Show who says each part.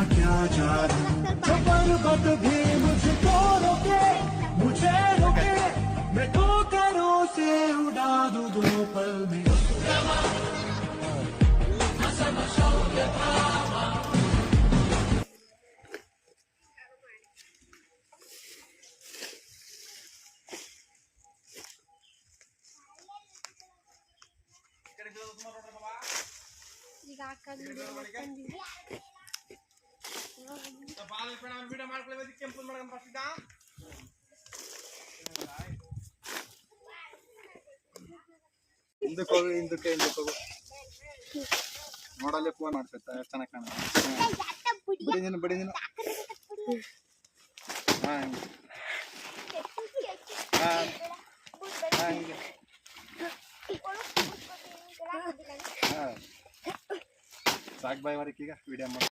Speaker 1: क्या जानूं जो पर्वत भी मुझको रोके मुझे रोके मैं ठोकरों से उड़ा दूं दो पल में
Speaker 2: ಹಿಂದಕ್ಕೆ ಹೋಗಿ ಹಿಂದಕ್ಕೆ ನೋಡಲ್ಲೇ ಫೋನ್ ಮಾಡ್ತಿರ್ತ ಎಷ್ಟು ಚೆನ್ನಾಗಿ ಕಾಣುತ್ತೆ ಬಡಿ ನೀನು ಸಾಕು ಬಾಯ್ ವರಕೀಗ ವಿಡಿಯೋ ಮಾಡಿ